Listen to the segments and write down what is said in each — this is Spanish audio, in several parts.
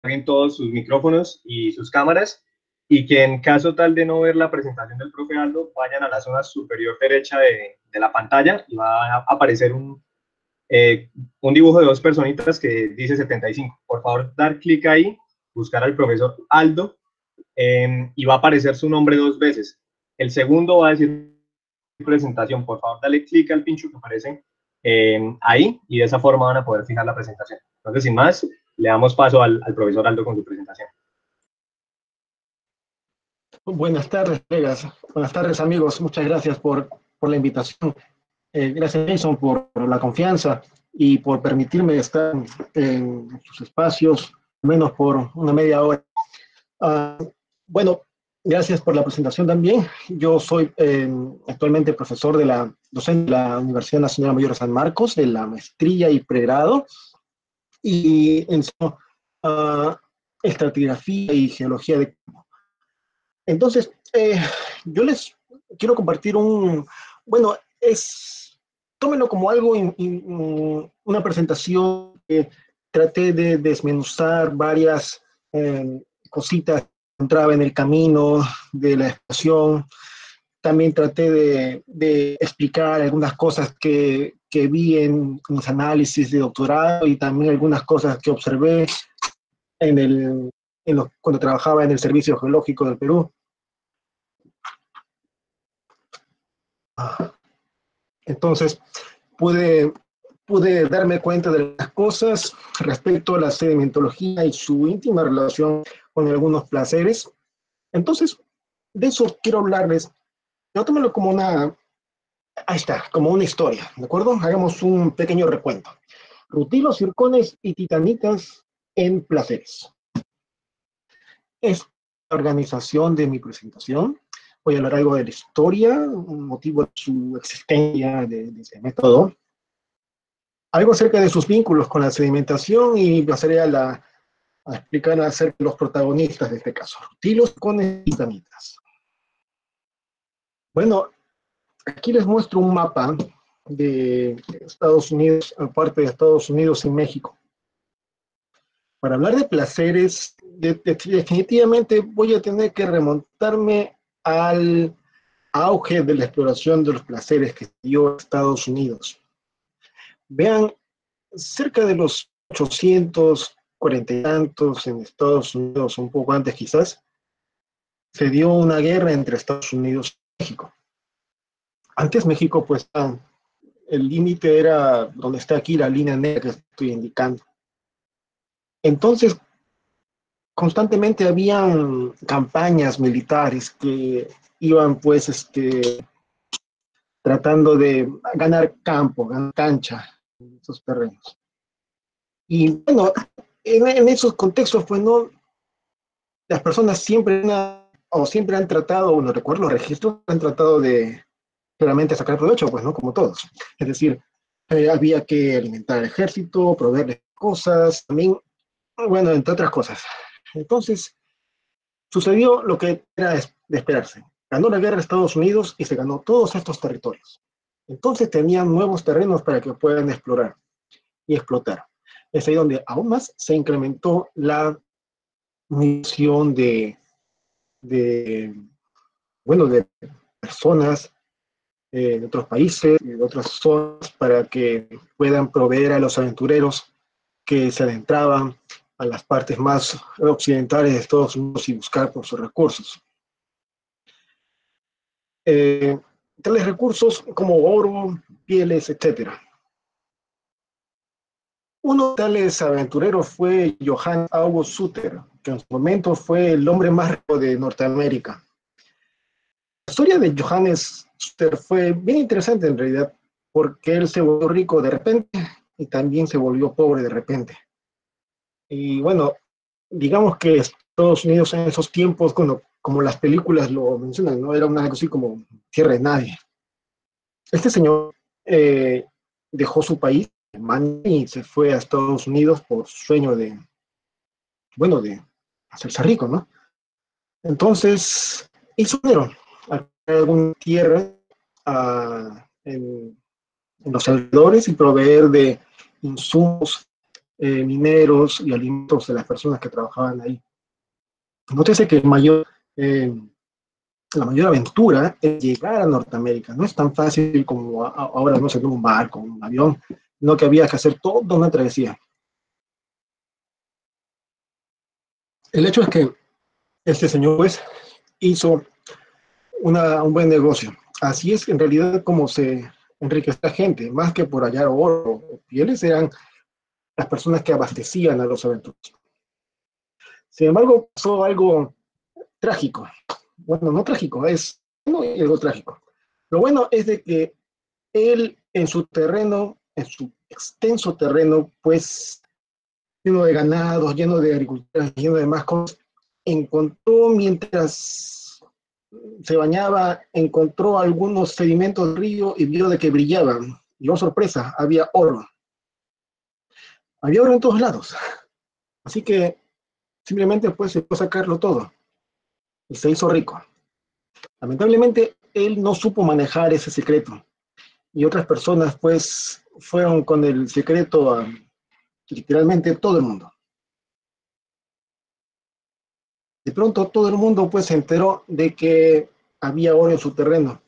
apaguen todos sus micrófonos y sus cámaras, y que en caso tal de no ver la presentación del profe Aldo, vayan a la zona superior derecha de la pantalla y va a aparecer un dibujo de dos personitas que dice 75. Por favor, dar clic ahí, buscar al profesor Aldo, y va a aparecer su nombre dos veces. El segundo va a decir presentación. Por favor, dale clic al pincho que aparece ahí, y de esa forma van a poder fijar la presentación. Entonces, sin más, le damos paso al profesor Aldo con su presentación. Buenas tardes, colegas. Buenas tardes, amigos. Muchas gracias por la invitación. Gracias, Jason, por la confianza y por permitirme estar en sus espacios, al menos por una media hora. Bueno, gracias por la presentación también. Yo soy actualmente profesor docente de la Universidad Nacional Mayor de San Marcos, de la maestría y pregrado, y enseño estratigrafía y geología de campo. Entonces, yo les quiero compartir bueno, tómenlo como algo, una presentación que traté de desmenuzar varias cositas que encontraba en el camino de la expresión. También traté de explicar algunas cosas que vi en mis análisis de doctorado y también algunas cosas que observé cuando trabajaba en el Servicio Geológico del Perú. Entonces, pude darme cuenta de las cosas respecto a la sedimentología y su íntima relación con algunos placeres. Entonces, de eso quiero hablarles. Yo tómelo como como una historia, ¿de acuerdo? Hagamos un pequeño recuento. Rutilos, zircones y titanitas en placeres. Es la organización de mi presentación. Voy a hablar algo de la historia, un motivo de su existencia, de ese método. Algo acerca de sus vínculos con la sedimentación y pasaré a explicar acerca de los protagonistas de este caso. Rutilos, zircones y titanitas. Bueno, aquí les muestro un mapa de Estados Unidos, aparte de Estados Unidos y México. Para hablar de placeres, definitivamente voy a tener que remontarme al auge de la exploración de los placeres que dio Estados Unidos. Vean, cerca de los 840 y tantos en Estados Unidos, un poco antes quizás, se dio una guerra entre Estados Unidos y México. Antes México, pues, el límite era donde está aquí la línea negra que estoy indicando. Entonces, constantemente habían campañas militares que iban, pues, tratando de ganar campo, ganar cancha en esos terrenos. Y bueno, en esos contextos, pues, no, las personas siempre han tratado, bueno, recuerdo los registros, han tratado de claramente sacar provecho, pues, ¿no? Como todos. Es decir, había que alimentar al ejército, proveerles cosas, también, bueno, entre otras cosas. Entonces, sucedió lo que era de esperarse. Ganó la guerra Estados Unidos y se ganó todos estos territorios. Entonces tenían nuevos terrenos para que puedan explorar y explotar. Es ahí donde aún más se incrementó la misión de personas de otros países, de otras zonas, para que puedan proveer a los aventureros que se adentraban a las partes más occidentales de Estados Unidos y buscar por sus recursos. Tales recursos como oro, pieles, etc. Uno de tales aventureros fue Johannes August Sutter, que en su momento fue el hombre más rico de Norteamérica. La historia de Johannes Sutter fue bien interesante en realidad, porque él se volvió rico de repente y también se volvió pobre de repente. Y bueno, digamos que Estados Unidos en esos tiempos, como las películas lo mencionan, ¿no? Era algo así como tierra de nadie. Este señor dejó su país, Alemania, y se fue a Estados Unidos por sueño de hacerse rico, ¿no? Entonces, hizo dinero, alguna tierra en los alrededores y proveer de insumos mineros y alimentos de las personas que trabajaban ahí. Nótese que la mayor aventura es llegar a Norteamérica. No es tan fácil como ahora, no sé, en un barco, un avión, sino que había que hacer toda una travesía. El hecho es que este señor, pues, hizo un buen negocio. Así es en realidad como se enriquece la gente, más que por hallar oro o pieles, eran las personas que abastecían a los aventureros. Sin embargo, pasó algo trágico. Bueno, no trágico, es no, algo trágico. Lo bueno es de que él en su terreno, en su extenso terreno, pues lleno de ganados, lleno de agricultura, lleno de más cosas, encontró mientras se bañaba, encontró algunos sedimentos del río y vio de que brillaban. Y oh sorpresa, había oro. Había oro en todos lados. Así que simplemente pues se pudo sacarlo todo y se hizo rico. Lamentablemente él no supo manejar ese secreto y otras personas pues fueron con el secreto a literalmente todo el mundo. De pronto todo el mundo pues se enteró de que había oro en su terreno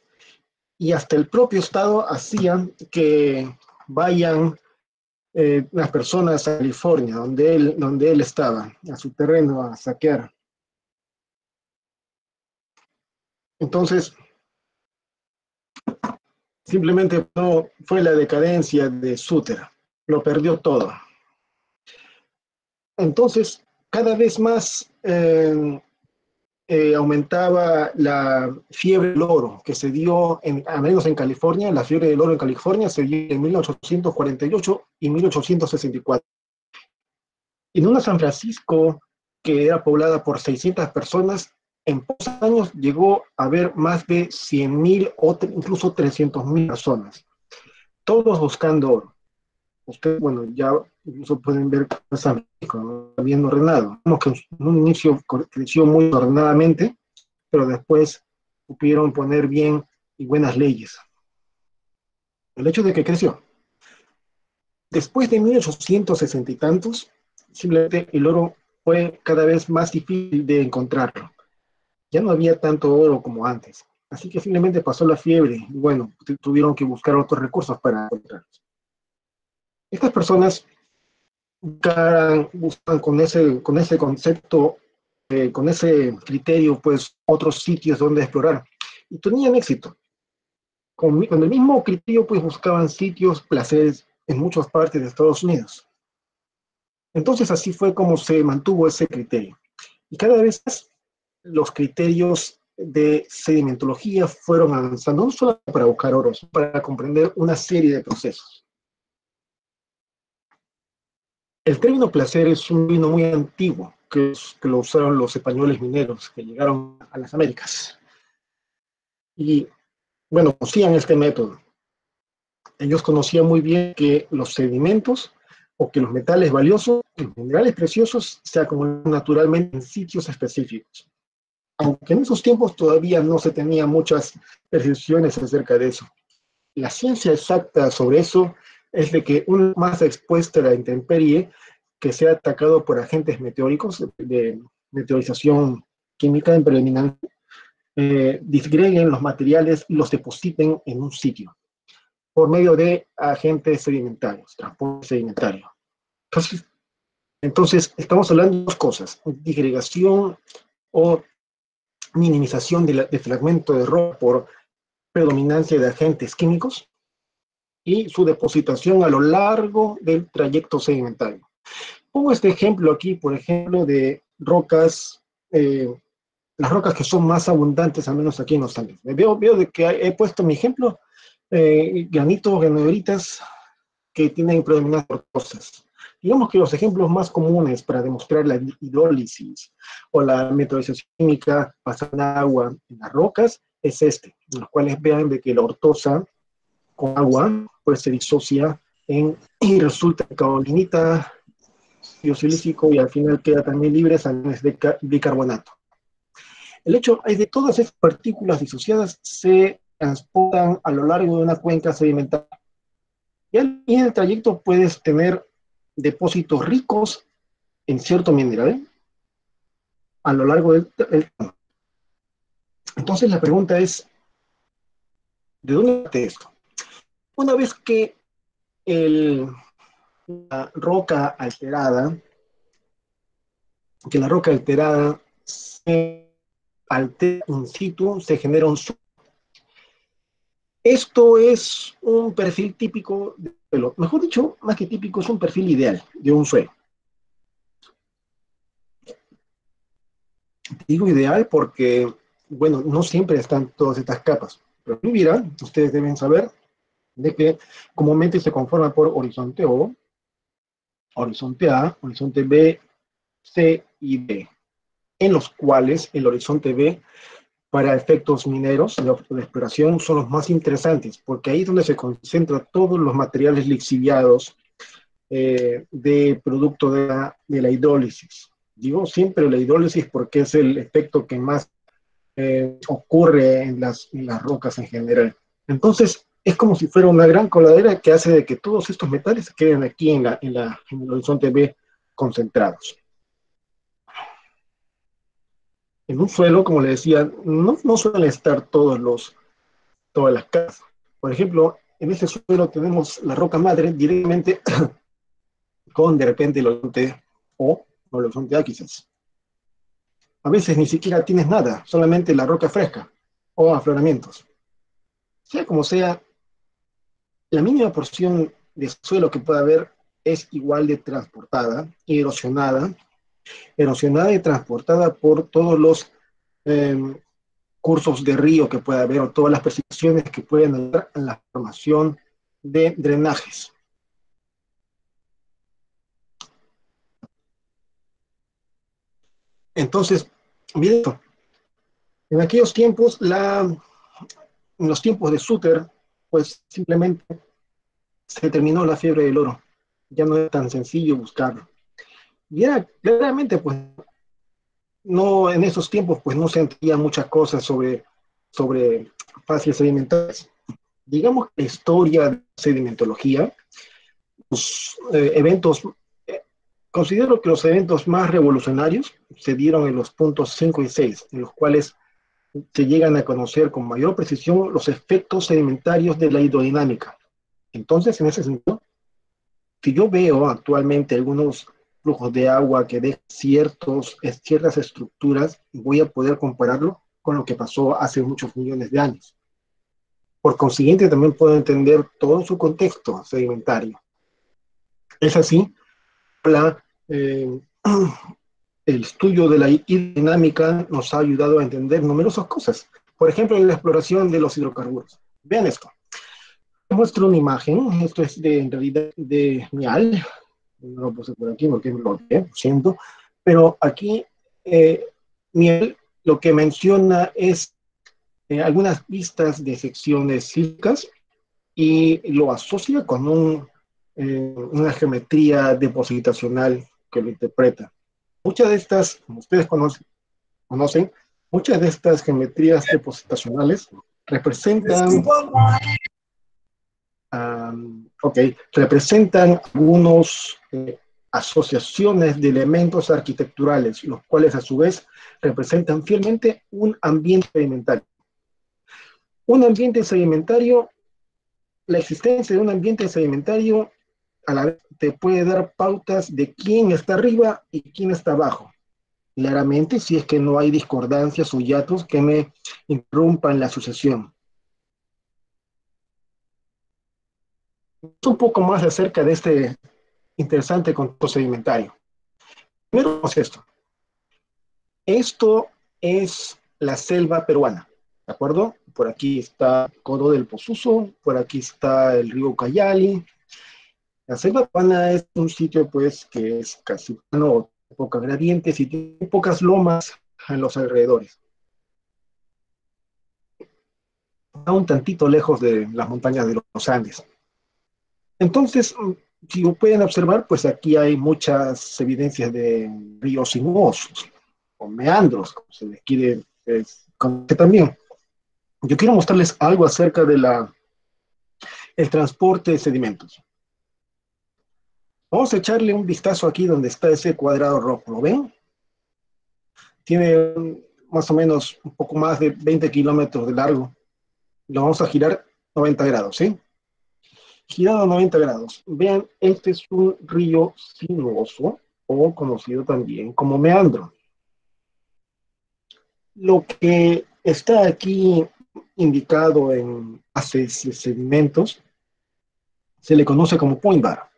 y hasta el propio Estado hacía que vayan las personas a California, donde él estaba, a su terreno a saquear. Entonces, simplemente no fue la decadencia de Suter, lo perdió todo. Entonces, cada vez más aumentaba la fiebre del oro que se dio, al menos en California. La fiebre del oro en California se dio en 1848 y 1864. En una San Francisco que era poblada por 600 personas, en pocos años llegó a haber más de 100.000 o incluso 300.000 personas, todos buscando oro. Ustedes, bueno, ya incluso pueden ver San Francisco, ¿no? Bien ordenado. Como que en un inicio creció muy ordenadamente, pero después supieron poner bien y buenas leyes. El hecho de que creció. Después de 1860 y tantos, simplemente el oro fue cada vez más difícil de encontrarlo. Ya no había tanto oro como antes. Así que simplemente pasó la fiebre y bueno, tuvieron que buscar otros recursos para encontrarlos. Estas personas buscan con ese concepto, con ese criterio, pues otros sitios donde explorar. Y tenían éxito. Con el mismo criterio, pues buscaban sitios, placeres en muchas partes de Estados Unidos. Entonces así fue como se mantuvo ese criterio. Y cada vez más los criterios de sedimentología fueron avanzando, no solo para buscar oro, sino para comprender una serie de procesos. El término placer es un término muy antiguo, que lo usaron los españoles mineros que llegaron a las Américas. Y bueno, conocían este método. Ellos conocían muy bien que los sedimentos o que los metales valiosos, los minerales preciosos, se acumulan naturalmente en sitios específicos. Aunque en esos tiempos todavía no se tenían muchas percepciones acerca de eso. La ciencia exacta sobre eso es de que uno más expuesto a la intemperie, que sea atacado por agentes meteóricos de meteorización química en predominante, disgreguen los materiales y los depositen en un sitio por medio de agentes sedimentarios, transporte sedimentario. Entonces estamos hablando de dos cosas: disgregación o minimización de fragmento de roca por predominancia de agentes químicos y su depositación a lo largo del trayecto sedimentario. Pongo este ejemplo aquí, por ejemplo, de rocas, las rocas que son más abundantes, al menos aquí en los Andes. Veo de que he puesto mi ejemplo, granitos, granoditas que tienen predominancia rocosas. Digamos que los ejemplos más comunes para demostrar la hidrólisis o la meteorización química basada en agua en las rocas es este, en los cuales vean de que la ortosa con agua pues se disocia y resulta en caolinita, biosilícico y al final queda también libre sales de bicarbonato. El hecho es que todas estas partículas disociadas se transportan a lo largo de una cuenca sedimentaria. Y en el trayecto puedes tener depósitos ricos en cierto mineral a lo largo del campo. Entonces la pregunta es, ¿de dónde parte esto? Una vez que la roca alterada, se altera in situ, se genera un suelo. Esto es un perfil típico de suelo. Mejor dicho, más que típico, es un perfil ideal de un suelo. Digo ideal porque, bueno, no siempre están todas estas capas. Pero en Uvira, ustedes deben saber de que comúnmente se conforma por horizonte O, horizonte A, horizonte B, C y D, en los cuales el horizonte B para efectos mineros de exploración son los más interesantes, porque ahí es donde se concentran todos los materiales lixiviados de producto de la hidrólisis. Digo siempre la hidrólisis porque es el efecto que más ocurre en las rocas en general. Entonces, es como si fuera una gran coladera que hace de que todos estos metales queden aquí en el horizonte B concentrados. En un suelo, como le decía, no suelen estar todas las capas. Por ejemplo, en este suelo tenemos la roca madre directamente con de repente el horizonte O o el horizonte A quizás. A veces ni siquiera tienes nada, solamente la roca fresca o afloramientos. Sea como sea, la mínima porción de suelo que pueda haber es igual de transportada y erosionada y transportada por todos los eh, cursos de río que pueda haber o todas las precipitaciones que pueden ayudar en la formación de drenajes. Entonces, miren esto. En aquellos tiempos, en los tiempos de Suter, pues simplemente se terminó la fiebre del oro. Ya no es tan sencillo buscarlo. Y era claramente, pues, no, en esos tiempos, pues no se entendía muchas cosas sobre fases sedimentarias. Digamos que la historia de la sedimentología, los eventos, considero que los eventos más revolucionarios se dieron en los puntos 5 y 6, en los cuales se llegan a conocer con mayor precisión los efectos sedimentarios de la hidrodinámica. Entonces, en ese sentido, si yo veo actualmente algunos flujos de agua que dejan ciertas estructuras, voy a poder compararlo con lo que pasó hace muchos millones de años. Por consiguiente, también puedo entender todo su contexto sedimentario. Es así, la, eh, el estudio de la hidrodinámica nos ha ayudado a entender numerosas cosas. Por ejemplo, en la exploración de los hidrocarburos. Vean esto. Muestro una imagen, esto es en realidad de mial, no lo puse por aquí porque me lo olvidé, lo siento, pero aquí eh, miel lo que menciona es algunas vistas de secciones sísmicas y lo asocia con una geometría depositacional que lo interpreta. Muchas de estas, como ustedes conocen, muchas de estas geometrías depositacionales representan representan algunas asociaciones de elementos arquitecturales, los cuales a su vez representan fielmente un ambiente sedimentario. Un ambiente sedimentario, la existencia de un ambiente sedimentario a la vez te puede dar pautas de quién está arriba y quién está abajo. Claramente, si es que no hay discordancias o hiatos que me interrumpan la sucesión. Un poco más acerca de este interesante contexto sedimentario. Primero es esto. Esto es la selva peruana, ¿de acuerdo? Por aquí está Coro del Pozuzo, por aquí está el río Ucayali. La selva peruana es un sitio, pues, que es casi plano, pocas gradientes y tiene pocas lomas en los alrededores. Está un tantito lejos de las montañas de los Andes. Entonces, si pueden observar, pues aquí hay muchas evidencias de ríos sinuosos, o meandros, como se les quiere conocer también. Yo quiero mostrarles algo acerca de el transporte de sedimentos. Vamos a echarle un vistazo aquí donde está ese cuadrado rojo, ¿lo ven? Tiene más o menos un poco más de 20 kilómetros de largo. Lo vamos a girar 90 grados, ¿sí? Girado 90 grados. Vean, este es un río sinuoso o conocido también como meandro. Lo que está aquí indicado en haces de sedimentos se le conoce como point bar.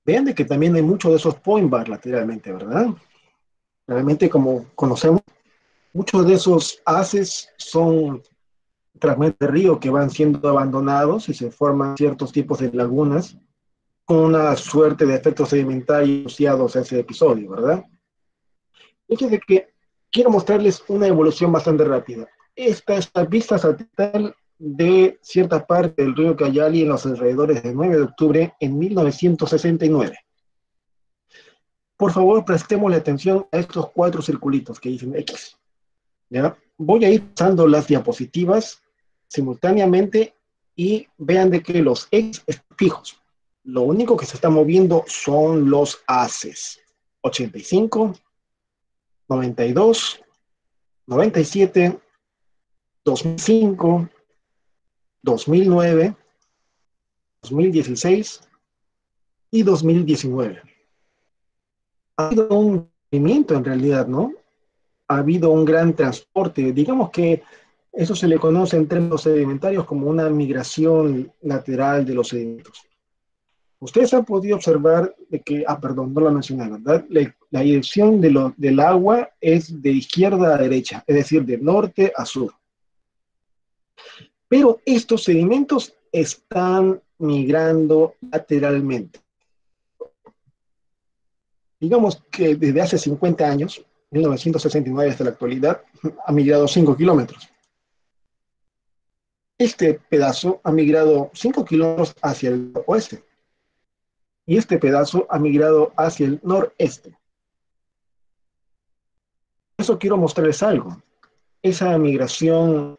Vean de que también hay muchos de esos point bar lateralmente, ¿verdad? Realmente, como conocemos, muchos de esos haces son fragmentos de río que van siendo abandonados y se forman ciertos tipos de lagunas con una suerte de efectos sedimentarios asociados a ese episodio, ¿verdad? Fíjense que quiero mostrarles una evolución bastante rápida. Esta es la vista satelital de cierta parte del río Cayali en los alrededores del 9 de octubre en 1969. Por favor, prestémosle atención a estos cuatro circulitos que dicen X. ¿Ya? Voy a ir pasando las diapositivas simultáneamente y vean de que los X están fijos. Lo único que se está moviendo son los haces. 85, 92, 97, 2005, 2009, 2016 y 2019. Ha habido un movimiento en realidad, ¿no? Ha habido un gran transporte. Digamos que eso se le conoce en términos sedimentarios como una migración lateral de los sedimentos. Ustedes han podido observar de que, perdón, no lo mencioné, ¿verdad? La dirección del agua es de izquierda a derecha, es decir, de norte a sur. Pero estos sedimentos están migrando lateralmente. Digamos que desde hace 50 años, 1969 hasta la actualidad, ha migrado 5 kilómetros. Este pedazo ha migrado 5 kilómetros hacia el oeste y este pedazo ha migrado hacia el noreste. Por eso quiero mostrarles algo. Esa migración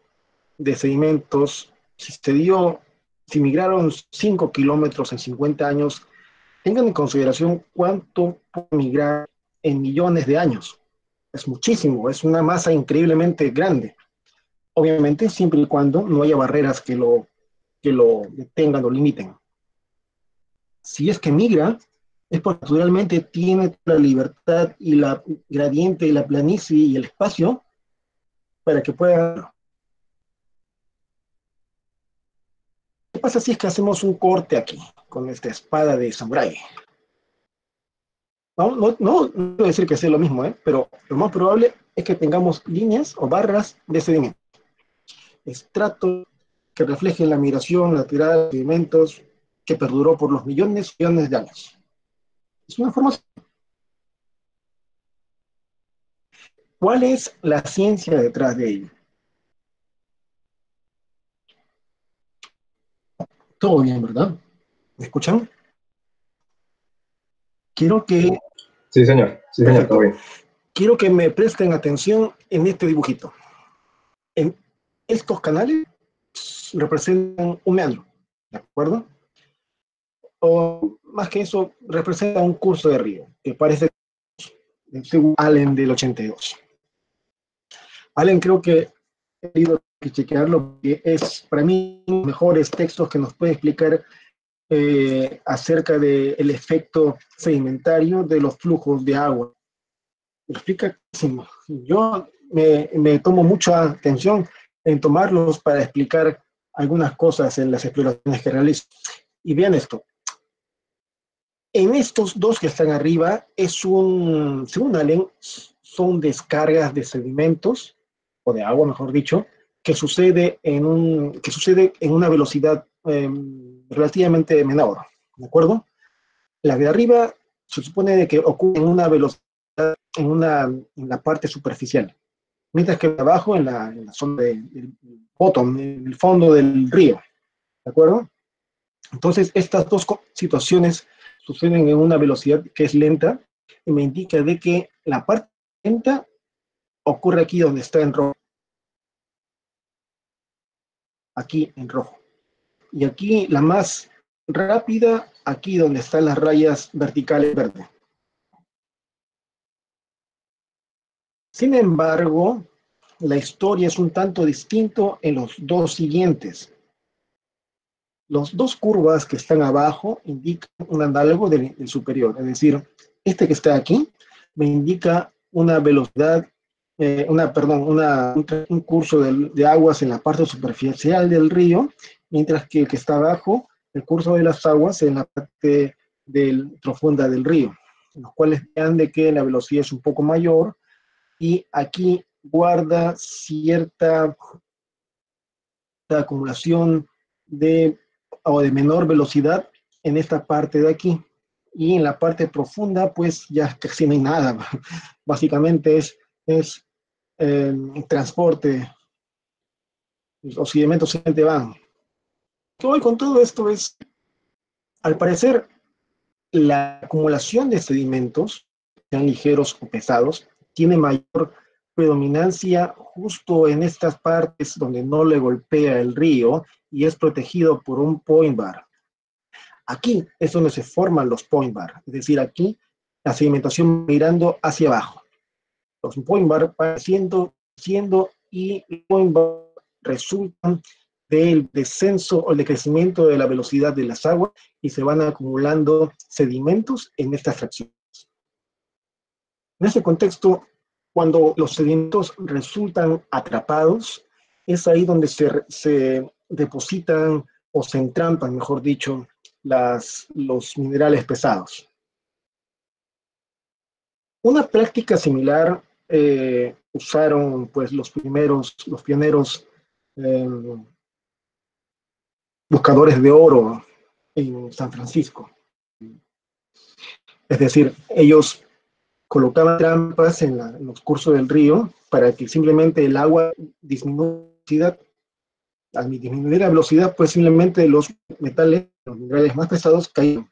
de sedimentos, si migraron 5 kilómetros en 50 años, tengan en consideración cuánto puede migrar en millones de años. Es muchísimo, es una masa increíblemente grande. Obviamente, siempre y cuando no haya barreras que lo detengan o limiten. Si es que migra, es porque naturalmente tiene la libertad y la gradiente y la planicie y el espacio para que pueda. ¿Qué pasa si es que hacemos un corte aquí con esta espada de samurái? No quiero decir que sea lo mismo, pero lo más probable es que tengamos líneas o barras de sedimento. Estratos que reflejen la migración lateral de sedimentos que perduró por los millones y millones de años. Es una forma. ¿Cuál es la ciencia detrás de ello? Todo bien, ¿verdad? ¿Me escuchan? Quiero que, Sí, señor, todo perfecto, bien. quiero que me presten atención en este dibujito. En estos canales representan un meandro, ¿de acuerdo? O más que eso, representa un curso de río, que parece, según Allen del 82. Allen creo que he tenido que chequearlo, porque es para mí uno de los mejores textos que nos puede explicar acerca del efecto sedimentario de los flujos de agua. Lo explica. Yo me tomo mucha atención en tomarlos para explicar algunas cosas en las exploraciones que realizo. Y vean esto. En estos dos que están arriba, según Allen, son descargas de sedimentos, o de agua, mejor dicho, que sucede en una velocidad relativamente menor, ¿de acuerdo? La de arriba se supone de que ocurre en una velocidad, en la parte superficial, mientras que abajo, en la zona del bottom, en el fondo del río, ¿de acuerdo? Entonces, estas dos situaciones suceden en una velocidad que es lenta y me indica de que la parte lenta ocurre aquí donde está en rojo. Aquí en rojo. Y aquí la más rápida aquí donde están las rayas verticales verdes. Sin embargo, la historia es un tanto distinto en los dos siguientes. Los dos curvas que están abajo indican un análogo del superior, es decir, este que está aquí me indica una velocidad, un curso de aguas en la parte superficial del río, mientras que el que está abajo, el curso de las aguas en la parte profunda del río, en los cuales vean de que la velocidad es un poco mayor y aquí guarda cierta acumulación de menor velocidad en esta parte de aquí. Y en la parte profunda, pues ya casi no hay nada. Básicamente es transporte. Los sedimentos simplemente van. Lo que voy con todo esto es, al parecer, la acumulación de sedimentos, sean ligeros o pesados, tiene mayor predominancia justo en estas partes donde no le golpea el río y es protegido por un point bar. Aquí es donde se forman los point bar, es decir, aquí la sedimentación mirando hacia abajo. Los point bar van siendo y los point bar resultan del descenso o el decrecimiento de la velocidad de las aguas y se van acumulando sedimentos en estas fracciones. En ese contexto, cuando los sedimentos resultan atrapados, es ahí donde se depositan o se entrampan, mejor dicho, los minerales pesados. Una práctica similar usaron pues los pioneros buscadores de oro en San Francisco. Es decir, ellos colocaban trampas en los cursos del río para que simplemente el agua disminuya la velocidad. Al disminuir la velocidad, pues simplemente los minerales más pesados caían.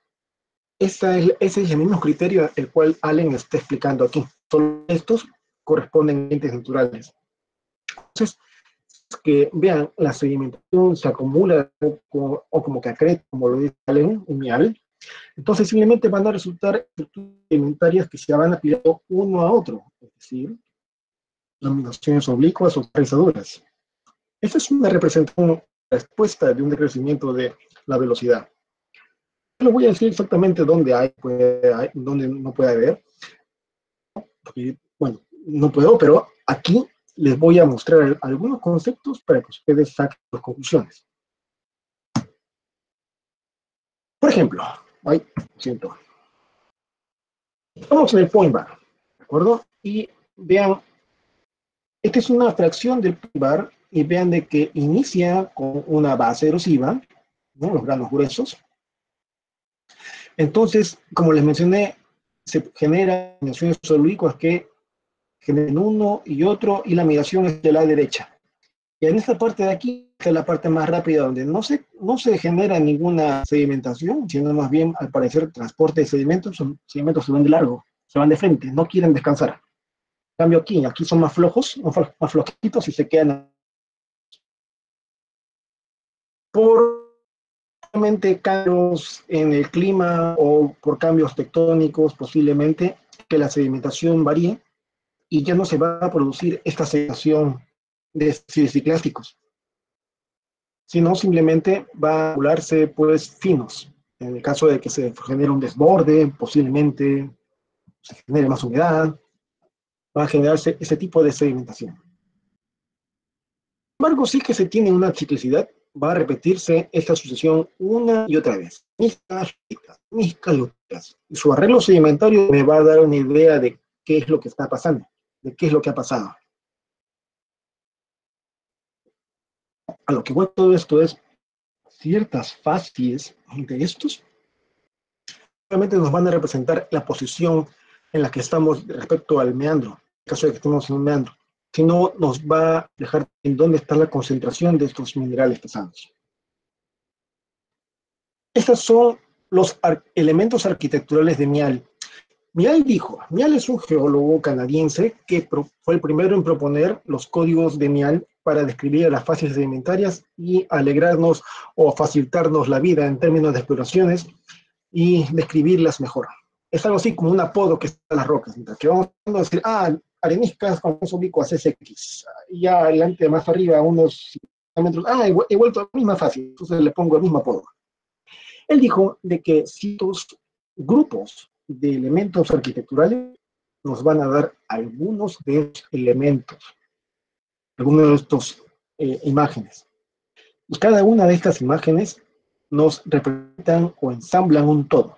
Ese es el mismo criterio el cual Allen está explicando aquí. Solo estos corresponden a entes naturales. Entonces, que vean, la sedimentación se acumula o como que acreta, como lo dice Allen, un mial. Entonces, simplemente van a resultar estructuras sedimentarias que se van apilando uno a otro, es decir, laminaciones oblicuas o prensaduras. Esta es una representación, respuesta de un decrecimiento de la velocidad. No voy a decir exactamente dónde dónde no puede haber, porque, bueno, no puedo, pero aquí les voy a mostrar algunos conceptos para que ustedes saquen sus conclusiones. Por ejemplo, siento. Estamos en el point bar, ¿de acuerdo? Y vean, esta es una fracción del point bar y vean de que inicia con una base erosiva, ¿no? Los granos gruesos. Entonces, como les mencioné, se generan migraciones oblicuas que generan uno y otro, y la migración es de la derecha. Y en esta parte de aquí, que es la parte más rápida, donde no se genera ninguna sedimentación, sino más bien, al parecer, transporte de sedimentos, son sedimentos se van de largo, se van de frente, no quieren descansar. En cambio aquí son más flojos, más flojitos y se quedan por cambios en el clima o por cambios tectónicos, posiblemente, que la sedimentación varíe y ya no se va a producir esta sedimentación de ciclásticos, sino simplemente va a acumularse pues finos. En el caso de que se genere un desborde, posiblemente se genere más humedad, va a generarse ese tipo de sedimentación. Sin embargo, sí que se tiene una ciclicidad, va a repetirse esta sucesión una y otra vez. Y su arreglo sedimentario me va a dar una idea de qué es lo que está pasando, de qué es lo que ha pasado. A lo que voy todo esto es ciertas facies de estos realmente nos van a representar la posición en la que estamos respecto al meandro, en caso de que estemos en un meandro, sino nos va a dejar en dónde está la concentración de estos minerales pesados. Estos son los elementos arquitecturales de Mial. Mial es un geólogo canadiense que fue el primero en proponer los códigos de Mial para describir las fases sedimentarias y alegrarnos o facilitarnos la vida en términos de exploraciones y describirlas mejor. Es algo así como un apodo que está en las rocas, que vamos a decir, areniscas con un ubico a CSX, y ya adelante, más arriba, unos metros, he vuelto a la misma fase, entonces le pongo el mismo apodo. Él dijo de que ciertos grupos de elementos arquitecturales nos van a dar algunos de estos elementos, algunos de estos imágenes. Y cada una de estas imágenes nos representan o ensamblan un todo,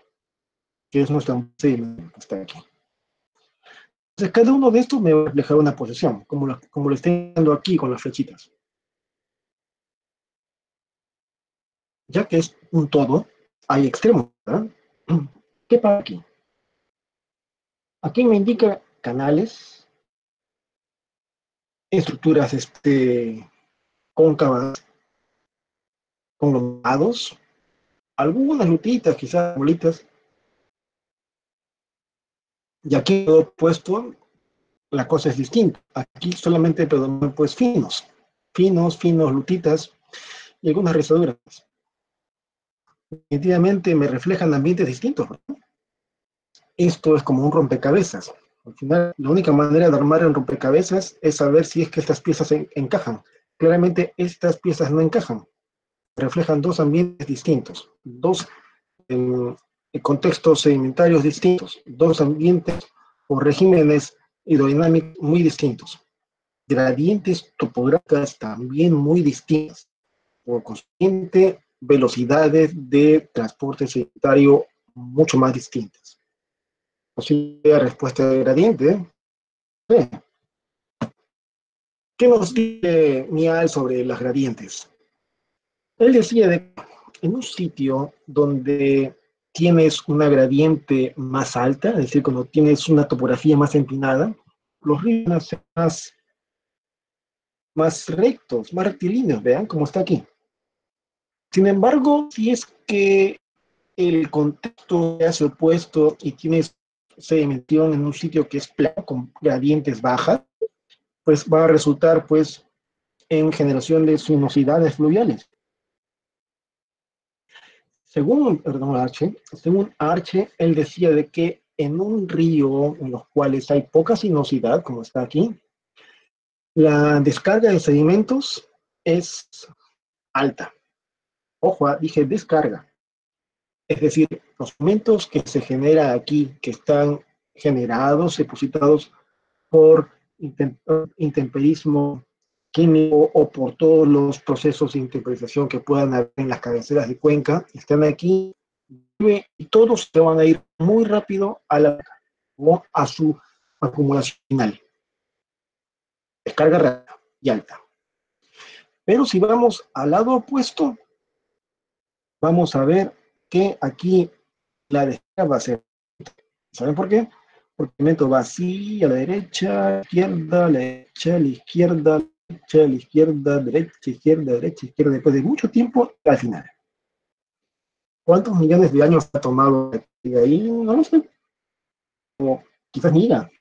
que es nuestra que está aquí. Entonces, cada uno de estos me va a reflejar una posición, como lo estoy viendo aquí con las flechitas. Ya que es un todo, hay extremos, ¿verdad? ¿Qué pasa aquí? Aquí me indica canales, estructuras cóncavas, conglomerados, algunas lutitas, quizás bolitas, y aquí todo puesto, la cosa es distinta. Aquí solamente predominan pues finos, lutitas y algunas rizaduras. Definitivamente me reflejan ambientes distintos, ¿no? Esto es como un rompecabezas. Al final, la única manera de armar un rompecabezas es saber si es que estas piezas encajan. Claramente estas piezas no encajan. Reflejan dos ambientes distintos, dos contextos sedimentarios distintos, dos ambientes o regímenes hidrodinámicos muy distintos. Gradientes topográficas también muy distintas. Por consiguiente, velocidades de transporte sedimentario mucho más distintas. Posible respuesta de gradiente. Sí. ¿Qué nos dice Mial sobre las gradientes? Él decía de en un sitio donde tienes una gradiente más alta, es decir, cuando tienes una topografía más empinada, los ríos van a ser más rectos, más rectilíneos, vean cómo está aquí. Sin embargo, si es que el contexto se hace opuesto y tienes sedimentación en un sitio que es plano, con gradientes bajas, pues va a resultar pues en generación de sinuosidades fluviales. Según Arche, él decía de que en un río en los cuales hay poca sinuosidad, como está aquí, la descarga de sedimentos es alta. Ojo, dije descarga. Es decir, los sedimentos que se generan aquí, que están generados, depositados por intemperismo químico o por todos los procesos de intemperización que puedan haber en las cabeceras de cuenca, están aquí y todos se van a ir muy rápido o a su acumulación final. Descarga rápida y alta. Pero si vamos al lado opuesto, vamos a ver que aquí la descarga va a ser. ¿Saben por qué? Porque el elemento va así, a la derecha, izquierda, a la derecha, a la izquierda, a la izquierda, derecha, izquierda, después de mucho tiempo, al final. ¿Cuántos millones de años ha tomado de ahí? No lo sé. O quizás ni diga.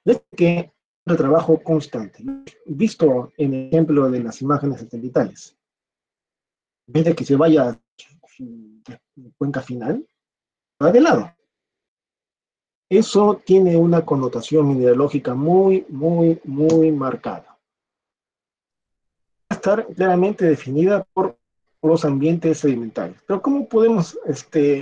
Es que es trabajo constante. Visto en el ejemplo de las imágenes satelitales, en vez de que se vaya a su cuenca final, va de lado. Eso tiene una connotación mineralógica muy, muy, muy marcada. Va a estar claramente definida por los ambientes sedimentarios. Pero ¿cómo podemos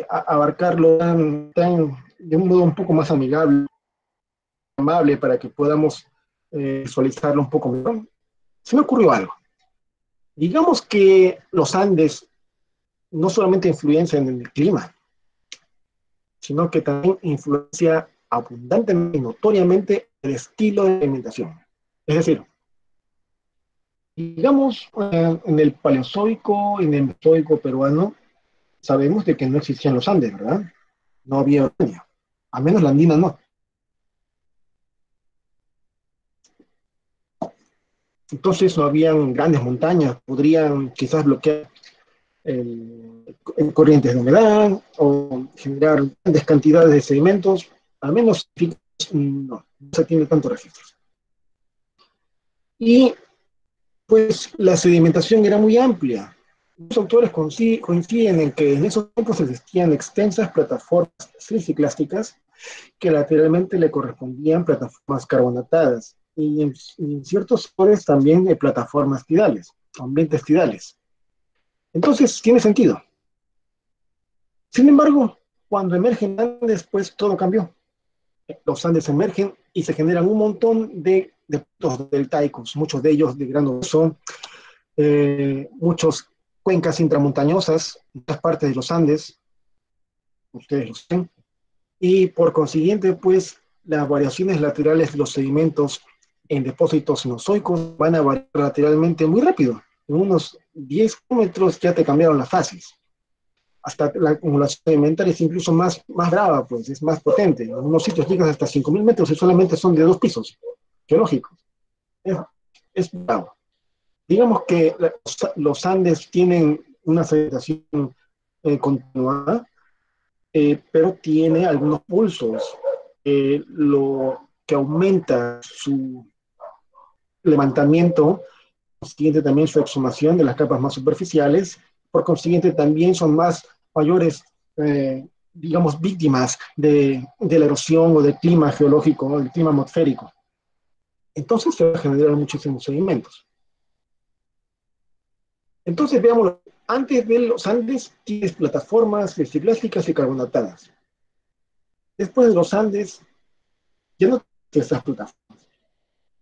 abarcarlo de un modo un poco más amable para que podamos visualizarlo un poco mejor? Se me ocurrió algo. Digamos que los Andes no solamente influencian en el clima, sino que también influencia abundantemente y notoriamente el estilo de alimentación. Es decir, digamos, en el Paleozoico, en el Mesozoico peruano, sabemos de que no existían los Andes, ¿verdad? No había Orania, al menos la andina no. Entonces no habían grandes montañas, podrían quizás bloquear corrientes de humedad o generar grandes cantidades de sedimentos, al menos no se tiene tantos registros. Y pues la sedimentación era muy amplia. Los autores coinciden en que en esos tiempos existían extensas plataformas siliciclásticas que lateralmente le correspondían plataformas carbonatadas y en ciertos sectores también de plataformas tidales, ambientes tidales. Entonces, tiene sentido. Sin embargo, cuando emergen Andes, pues todo cambió. Los Andes emergen y se generan un montón de puntos deltaicos, muchos de ellos de gran uso, muchos cuencas intramontañosas, en muchas partes de los Andes, ustedes lo saben, y por consiguiente, pues las variaciones laterales de los sedimentos en depósitos cenozoicos van a variar lateralmente muy rápido. En unos 10 kilómetros ya te cambiaron las fases. Hasta la acumulación sedimentaria es incluso más brava, pues es más potente. En unos sitios llegas hasta 5.000 metros y solamente son de 2 pisos geológicos. Es, es bravo. Digamos que los Andes tienen una sedimentación continuada, pero tiene algunos pulsos, lo que aumenta su levantamiento, por consiguiente también su exhumación de las capas más superficiales, por consiguiente también son mayores, digamos, víctimas de la erosión o del clima geológico, del clima atmosférico. Entonces se va a generar muchísimos sedimentos. Entonces veámoslo. Antes de los Andes tienes plataformas esciclásticas y carbonatadas. Después de los Andes ya no tienes esas plataformas.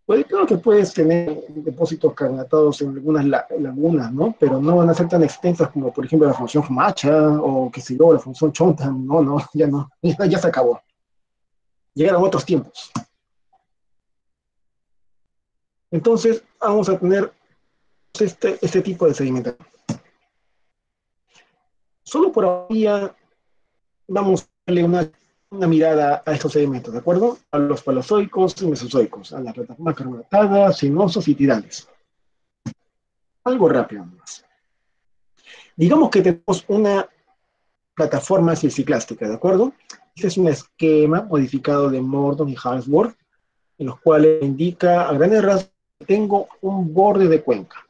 Claro que puedes tener depósitos carbonatados en algunas lagunas, ¿no? Pero no van a ser tan extensas como, por ejemplo, la función Macha o, qué sé yo, la función Chonta. No, ya se acabó. Llegaron otros tiempos. Entonces, vamos a tener este tipo de sedimentación. Solo por ahora vamos a darle una mirada a estos sedimentos, ¿de acuerdo? A los paleozoicos y mesozoicos, a las plataformas carbonatadas, sinuosos y tidales. Algo rápido más. Digamos que tenemos una plataforma silciclástica, ¿de acuerdo? Este es un esquema modificado de Morton y Harnsworth, en los cuales indica a grandes rasgos que tengo un borde de cuenca,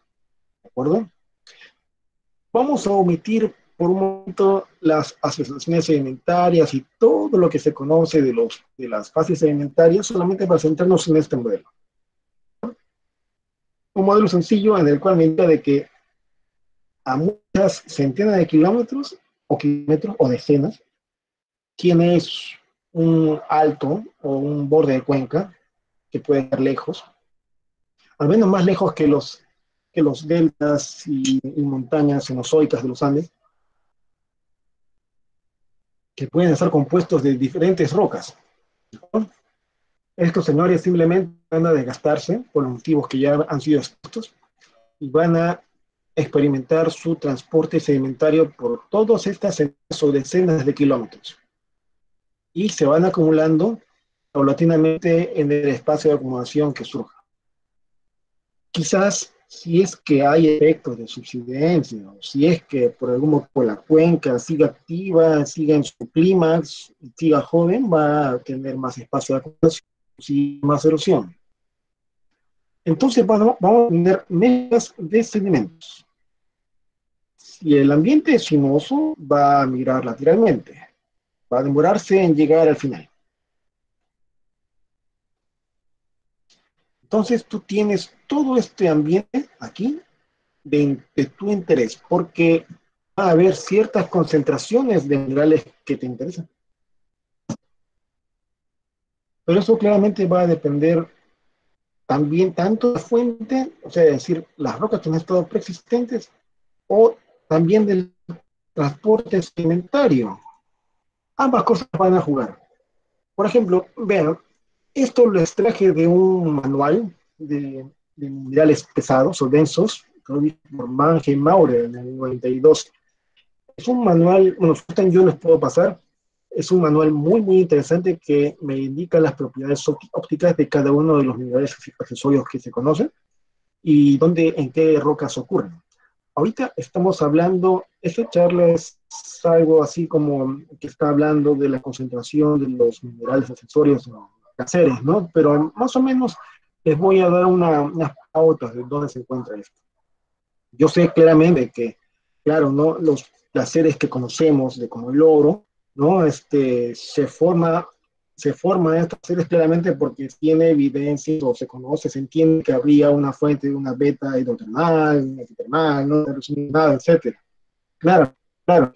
¿de acuerdo? Vamos a omitir por un momento las asociaciones sedimentarias y todo lo que se conoce de las fases sedimentarias, solamente para centrarnos en este modelo. Un modelo sencillo en el cual me indica de que a muchas centenas de kilómetros o decenas, tienes un alto o un borde de cuenca que puede estar lejos, al menos más lejos que los deltas y montañas cenozoicas de los Andes, que pueden estar compuestos de diferentes rocas, ¿no? Estos señores simplemente van a desgastarse por los motivos que ya han sido expuestos y van a experimentar su transporte sedimentario por todas estas centenas o decenas de kilómetros. Y se van acumulando paulatinamente en el espacio de acumulación que surja. Quizás si es que hay efectos de subsidencia, o si es que por algún motivo la cuenca siga activa, siga en su clímax, siga joven, va a tener más espacio de acumulación y más erosión. Entonces vamos a tener mezclas de sedimentos. Si el ambiente es sinuoso, va a migrar lateralmente, va a demorarse en llegar al final. Entonces tú tienes todo este ambiente aquí de tu interés, porque va a haber ciertas concentraciones de minerales que te interesan. Pero eso claramente va a depender también tanto de la fuente, o sea, es decir, las rocas que han estado preexistentes, o también del transporte sedimentario. Ambas cosas van a jugar. Por ejemplo, vean, esto lo extraje de un manual de minerales pesados o densos, por Mange y Maurer en el 92. Es un manual, bueno, yo les puedo pasar, es un manual muy interesante que me indica las propiedades ópticas de cada uno de los minerales accesorios que se conocen y en qué rocas ocurren. Ahorita estamos hablando, esta charla es algo así como que está hablando de la concentración de los minerales accesorios caseros, ¿no? Pero más o menos les voy a dar unas pautas de dónde se encuentra esto. Yo sé claramente que, claro, ¿no? Los placeres que conocemos, de como el oro, ¿no? Se forma estos placeres claramente porque tiene evidencia o se conoce, se entiende que habría una fuente de una beta hidrotermal, mesotermal, ¿no? Etcétera. Claro, claro.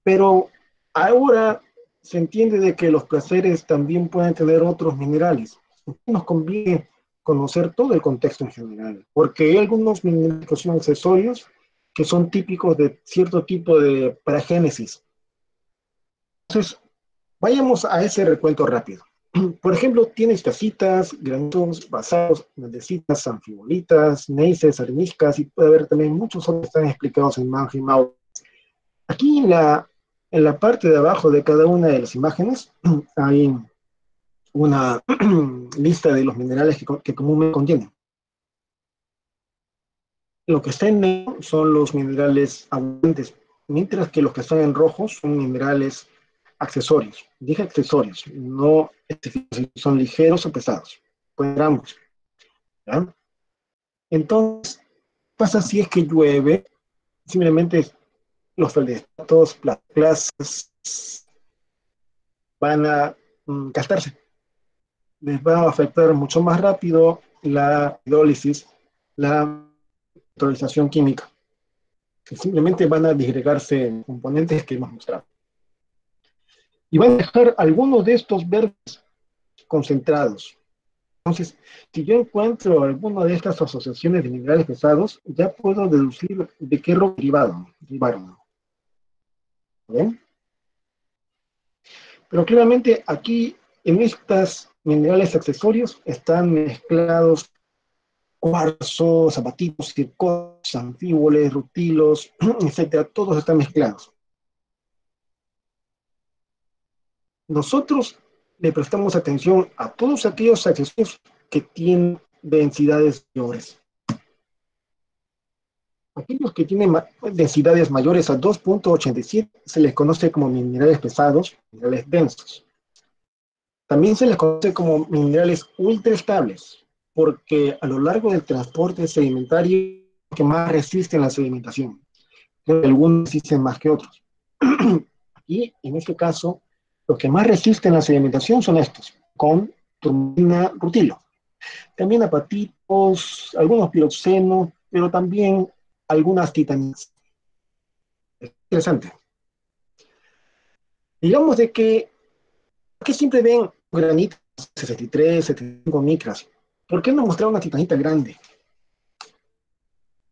Pero ahora se entiende de que los placeres también pueden tener otros minerales. Nos conviene conocer todo el contexto en general, porque hay algunos minerales que son accesorios que son típicos de cierto tipo de paragénesis. Entonces, vayamos a ese recuento rápido. Por ejemplo, tienes tacitas, granitos, basaltos, andesitas, anfibolitas, neises, areniscas, y puede haber también muchos otros que están explicados en Manji Mao. Aquí en la parte de abajo de cada una de las imágenes hay una lista de los minerales que comúnmente contienen. Lo que está en negro son los minerales abundantes, mientras que los que están en rojo son minerales accesorios. Dije accesorios, no específicos, son ligeros o pesados. Pueden ambos. ¿Ya? Entonces, pasa si es que llueve, simplemente los feldespatos, las clases van a gastarse. Les va a afectar mucho más rápido la hidrólisis, la neutralización química, que simplemente van a disgregarse componentes que hemos mostrado. Y van a dejar algunos de estos verdes concentrados. Entonces, si yo encuentro alguna de estas asociaciones de minerales pesados, ya puedo deducir de qué roca derivaron. ¿Bien? Pero claramente aquí, en estos minerales accesorios, están mezclados cuarzos, zapatitos, circos, anfíboles, rutilos, etcétera, todos están mezclados. Nosotros le prestamos atención a todos aquellos accesorios que tienen densidades mayores. Aquellos que tienen densidades mayores a 2.87 se les conoce como minerales pesados, minerales densos. También se les conoce como minerales ultraestables, porque a lo largo del transporte sedimentario que más resisten la sedimentación. Algunos resisten más que otros. Y en este caso, los que más resisten la sedimentación son estos, con turmalina rutilo. También apatitos, algunos piroxenos, pero también algunas titaninas. Interesante. Digamos de que siempre ven granitos 63, 75 micras. ¿Por qué no mostrar una titanita grande?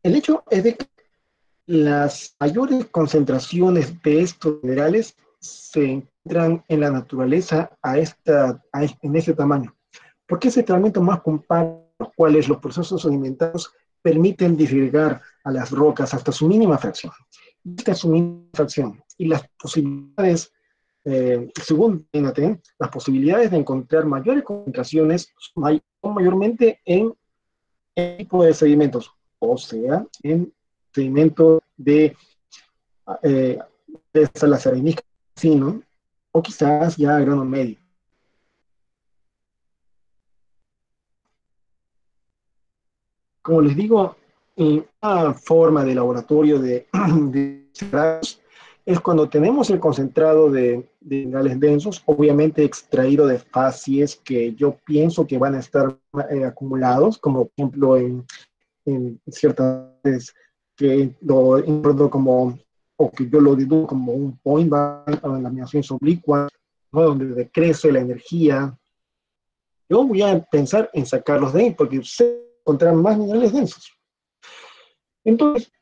El hecho es de que las mayores concentraciones de estos minerales se encuentran en la naturaleza en ese tamaño, porque es el tratamiento más compacto, los cuales los procesos sedimentarios permiten disgregar a las rocas hasta su mínima fracción. Esta es su mínima fracción. Y las posibilidades, según INATE, las posibilidades de encontrar mayores concentraciones son mayormente en el tipo de sedimentos, o sea, en sedimentos eh, de las areniscas, sí, ¿no? O quizás ya a grano medio. Como les digo, una forma de laboratorio de es cuando tenemos el concentrado de minerales densos, obviamente extraído de facies que yo pienso que van a estar acumulados, como por ejemplo en ciertas que lo entiendo como, o que yo lo deduzco como un point bank o en laminaciones oblicuas, ¿no? Donde decrece la energía. Yo voy a pensar en sacarlos de ahí porque sé encontrar más minerales densos. Entonces,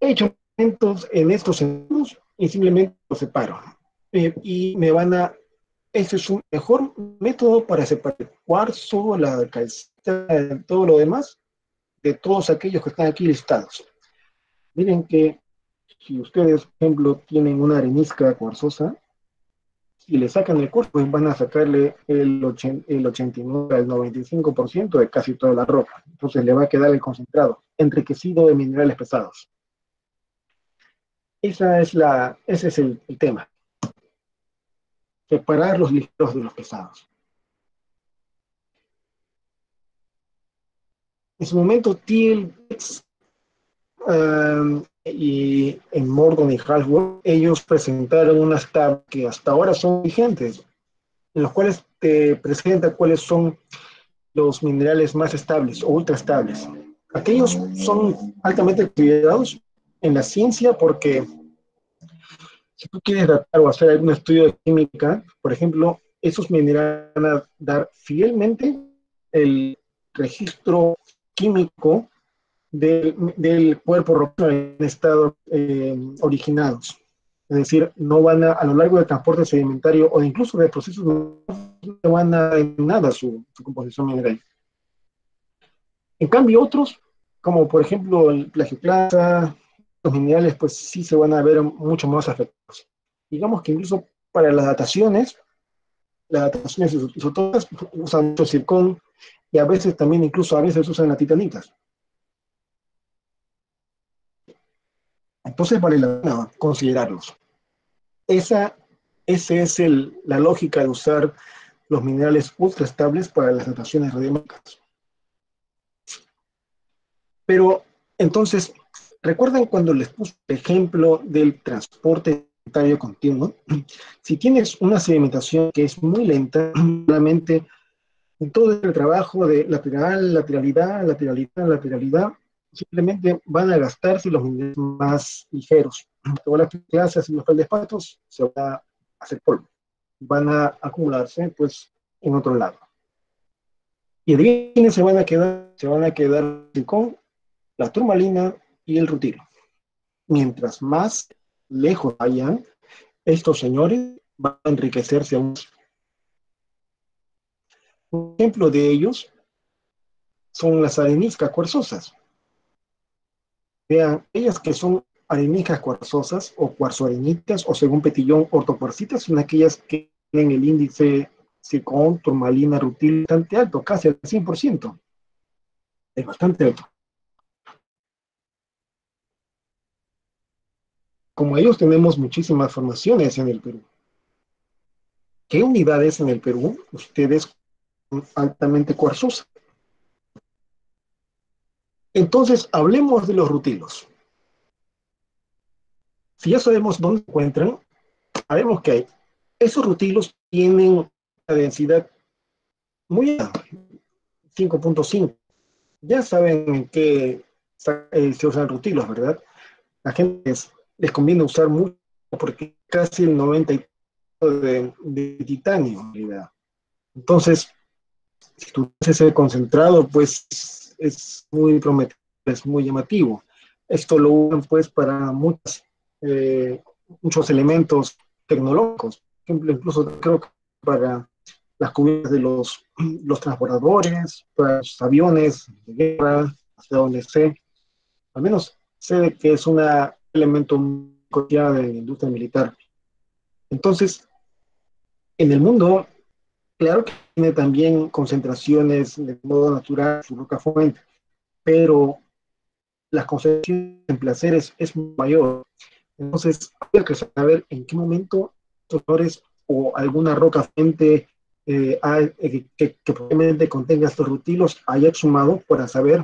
he hecho experimentos en estos segundos y simplemente los separo. Y me van a... Ese es un mejor método para separar el cuarzo, la calcita, todo lo demás, de todos aquellos que están aquí listados. Miren que si ustedes, por ejemplo, tienen una arenisca cuarzosa y le sacan el cuarzo, pues van a sacarle el 89 al 95% de casi toda la roca. Entonces le va a quedar el concentrado, enriquecido de minerales pesados. Ese es el tema. Separar los ligeros de los pesados. En su momento, TLX y en Morgan y Hardware, ellos presentaron unas tablas que hasta ahora son vigentes, en los cuales te presenta cuáles son los minerales más estables o ultra estables. Aquellos son altamente considerados en la ciencia porque si tú quieres datar o hacer algún estudio de química, por ejemplo, esos minerales van a dar fielmente el registro químico del cuerpo rocoso en estado originados. Es decir, no van a lo largo del transporte sedimentario o incluso de procesos, no van a en nada su composición mineral. En cambio, otros, como por ejemplo el plagioclasa, los minerales, pues sí se van a ver mucho más afectados. Digamos que incluso para las dataciones isotóricas usan mucho zircón y a veces también, incluso a veces usan la titanita. Entonces vale la pena considerarlos. Esa, esa es la lógica de usar los minerales ultra estables para las dataciones radiométricas. Pero entonces, ¿recuerdan cuando les puse el ejemplo del transporte sedimentario continuo? Si tienes una sedimentación que es muy lenta, realmente en todo el trabajo de lateralidad, simplemente van a gastarse los minerales más ligeros. Todas las clases y los feldespatos se van a hacer polvo, van a acumularse pues en otro lado. Y adivinen, se van a quedar con la turmalina y el rutilo. Mientras más lejos vayan, estos señores van a enriquecerse aún. Un ejemplo de ellos son las areniscas cuarzosas. Vean, ellas que son areniscas cuarzosas o cuarzoarenitas o según Petillón ortocuarcitas son aquellas que tienen el índice zircón, turmalina, rutil bastante alto, casi al 100%. Es bastante alto. Como ellos tenemos muchísimas formaciones en el Perú. ¿Qué unidades en el Perú ustedes altamente cuarzosas? Entonces, hablemos de los rutilos. Si ya sabemos dónde se encuentran, sabemos que esos rutilos tienen una densidad muy alta, 5.5. Ya saben en qué se usan rutilos, ¿verdad? La gente les conviene usar mucho porque casi el 90% de titanio, en realidad. Entonces, si tú haces ese concentrado, pues es muy prometedor, es muy llamativo. Esto lo usan pues para muchos elementos tecnológicos. Por ejemplo, incluso creo que para las cubiertas de los transportadores, para los aviones de guerra, hasta donde sé. Al menos sé que es un elemento muy cotidiano de la industria militar. Entonces, en el mundo, claro que tiene también concentraciones de modo natural su roca fuente, pero las concentraciones en placeres es mayor. Entonces, hay que saber en qué momento los valores o alguna roca fuente que probablemente contenga estos rutilos haya exhumado para saber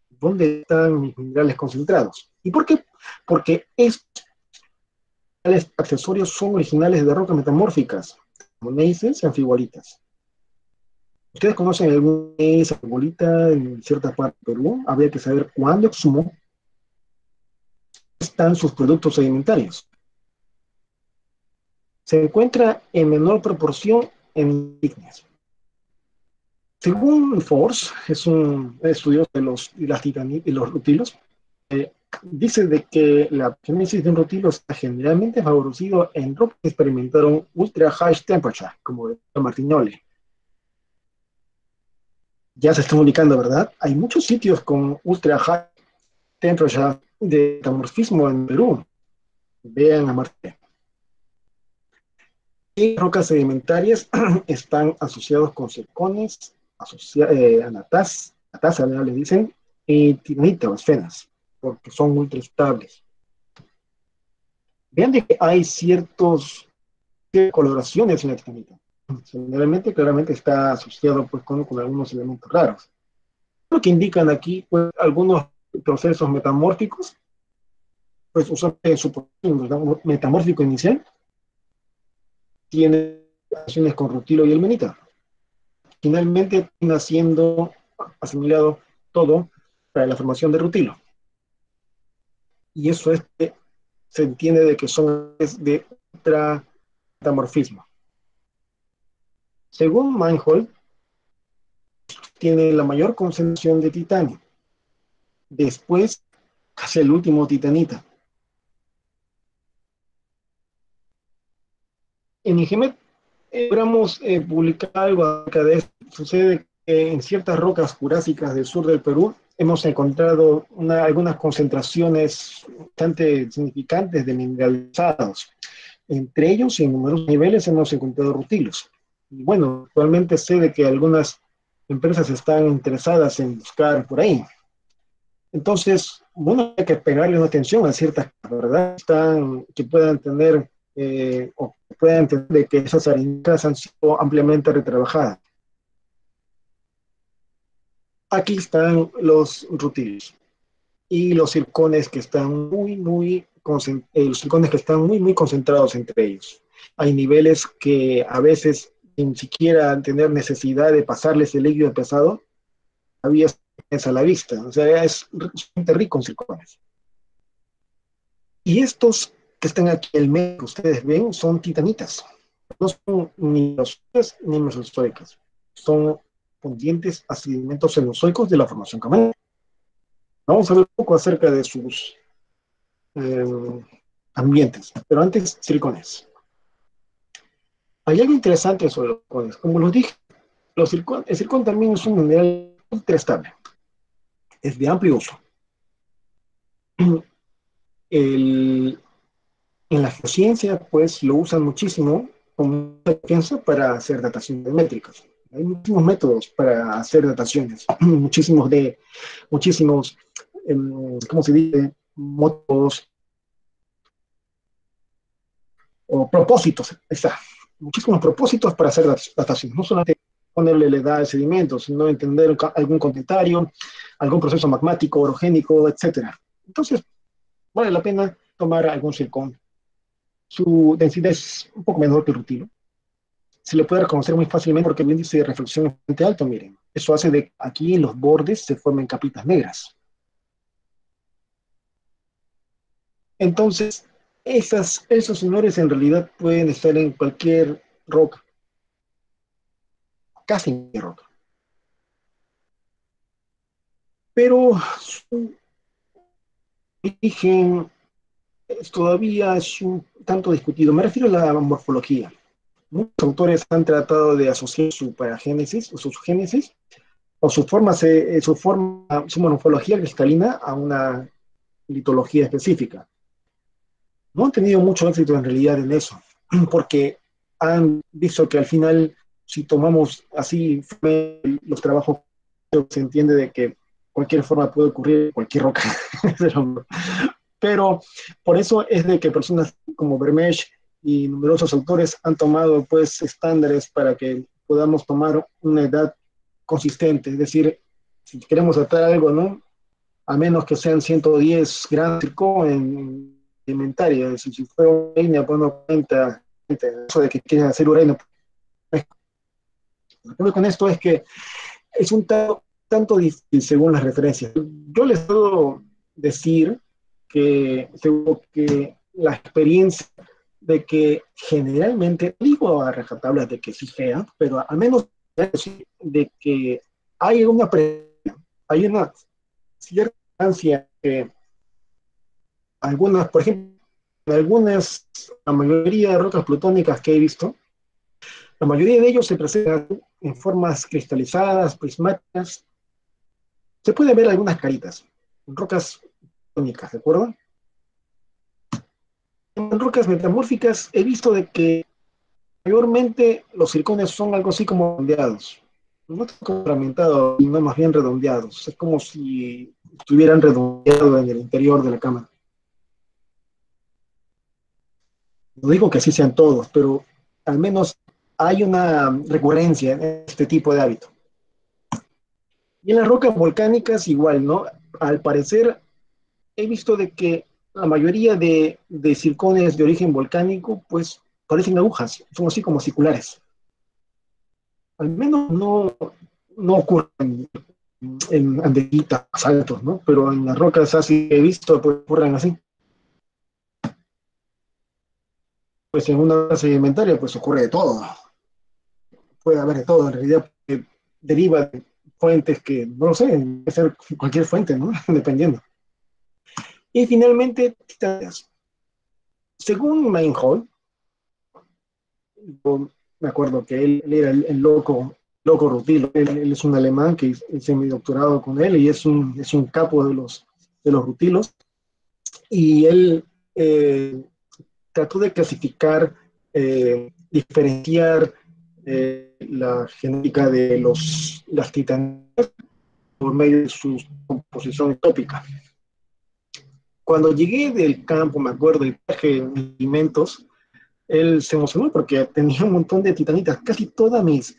dónde están mis minerales concentrados. ¿Y por qué? Porque estos minerales accesorios son originales de rocas metamórficas, como neises y anfibolitas. ¿Ustedes conocen algún neis, anfibolita en cierta parte de Perú? Habría que saber cuándo exhumó están sus productos sedimentarios. Se encuentra en menor proporción en ígneas. Según Force, es un estudioso de los rutilos, dice de que la génesis de un rutilo está generalmente favorecido en rocas que experimentaron ultra high temperature, como de Martinoli. Ya se están ubicando, ¿verdad? Hay muchos sitios con ultra high temperature de metamorfismo en Perú. Vean a Marte. Y rocas sedimentarias están asociados con zircones, anatasa, le dicen, y titanita o esfenas, porque son ultra estables. Vean de que hay ciertas coloraciones en la titanita. Generalmente, claramente está asociado pues, con algunos elementos raros. Lo que indican aquí, pues, algunos procesos metamórficos, pues usualmente en su proceso metamórfico inicial, tiene relaciones con rutilo y ilmenita. Finalmente, termina siendo asimilado todo para la formación de rutilo. Y eso es que se entiende de que son de ultrametamorfismo. Según Meinhold, tiene la mayor concentración de titanio. Después, casi el último titanita. En IGEMET logramos publicar algo acerca de esto. Sucede que en ciertas rocas jurásicas del sur del Perú hemos encontrado algunas concentraciones bastante significantes de mineralizados. Entre ellos, en numerosos niveles, hemos encontrado rutilos. Y bueno, actualmente sé de que algunas empresas están interesadas en buscar por ahí. Entonces, bueno, hay que pegarle una atención a ciertas, ¿verdad? Que puedan tener o que puedan entender que esas arenas han sido ampliamente retrabajadas. Aquí están los rutilos y los circones que están los circones que están muy concentrados entre ellos. Hay niveles que a veces, sin siquiera tener necesidad de pasarles el líquido pesado, había a la vista. O sea, es realmente rico en circones. Y estos que están aquí, el medio que ustedes ven, son titanitas. No son ni mesozoicas ni mesozoicas. Son pendientes a sedimentos cenozoicos de la formación camaria. Vamos a ver un poco acerca de sus eh, ambientes, pero antes, silicones. Hay algo interesante sobre los silicones. Como los dije, el silicón también es un mineral ultra estable. Es de amplio uso. El, en la geociencia, pues, lo usan muchísimo como defensa para hacer dataciones métricas. Hay muchísimos métodos para hacer dataciones, muchísimos, ¿cómo se dice? Modos o propósitos, está, muchísimos propósitos para hacer dataciones, no solamente ponerle la edad al sedimento, sino entender algún comentario, algún proceso magmático, orogénico, etcétera. Entonces, vale la pena tomar algún zircón. Su densidad es un poco menor que el rutilo. Se le puede reconocer muy fácilmente porque el índice de reflexión es bastante alto, miren. Eso hace de que aquí en los bordes se formen capitas negras. Entonces, esos señores en realidad pueden estar en cualquier roca, casi en cualquier roca. Pero su origen todavía es un tanto discutido. Me refiero a la morfología. Muchos autores han tratado de asociar su paragénesis o su génesis o su morfología cristalina a una litología específica. No han tenido mucho éxito en realidad en eso, porque han visto que al final, si tomamos así los trabajos, se entiende de que cualquier forma puede ocurrir en cualquier roca. Pero por eso es de que personas como Vermeer y numerosos autores han tomado pues estándares para que podamos tomar una edad consistente, es decir, si queremos tratar algo, ¿no? A menos que sean 110 gramos de circón en alimentaria, es decir, si fuera una línea, pues no cuenta eso de que quieren hacer uranio. Lo que con esto es que es un tanto difícil según las referencias. Yo les puedo decir que seguro que la experiencia de que generalmente, digo a rajatablas de que sí sea, pero al menos de que hay una cierta distancia que algunas, por ejemplo, la mayoría de rocas plutónicas que he visto, la mayoría de ellos se presentan en formas cristalizadas, prismáticas. Se puede ver algunas caritas, rocas plutónicas, ¿de acuerdo? En rocas metamórficas he visto de que mayormente los circones son algo así como redondeados. No tan fragmentados, sino más bien redondeados. Es como si estuvieran redondeados en el interior de la cámara. No digo que así sean todos, pero al menos hay una recurrencia en este tipo de hábito. Y en las rocas volcánicas igual, ¿no? Al parecer he visto de que la mayoría de circones de origen volcánico, pues parecen agujas, son así como circulares. Al menos no ocurre en andesitas altos, ¿no? Pero en las rocas así he visto, pues ocurren así. Pues en una roca sedimentaria, pues ocurre de todo. Puede haber de todo, en realidad, deriva de fuentes que, no lo sé, puede ser cualquier fuente, ¿no? Dependiendo. Y finalmente, según Meinhold, yo me acuerdo que él era el loco Rutilo, él es un alemán que hice mi doctorado con él y es un capo de los rutilos, y él eh, trató de clasificar, diferenciar la genética de las titanitas por medio de su composición tópica. Cuando llegué del campo, me acuerdo, el viaje de alimentos, él se emocionó porque tenía un montón de titanitas, casi todas mis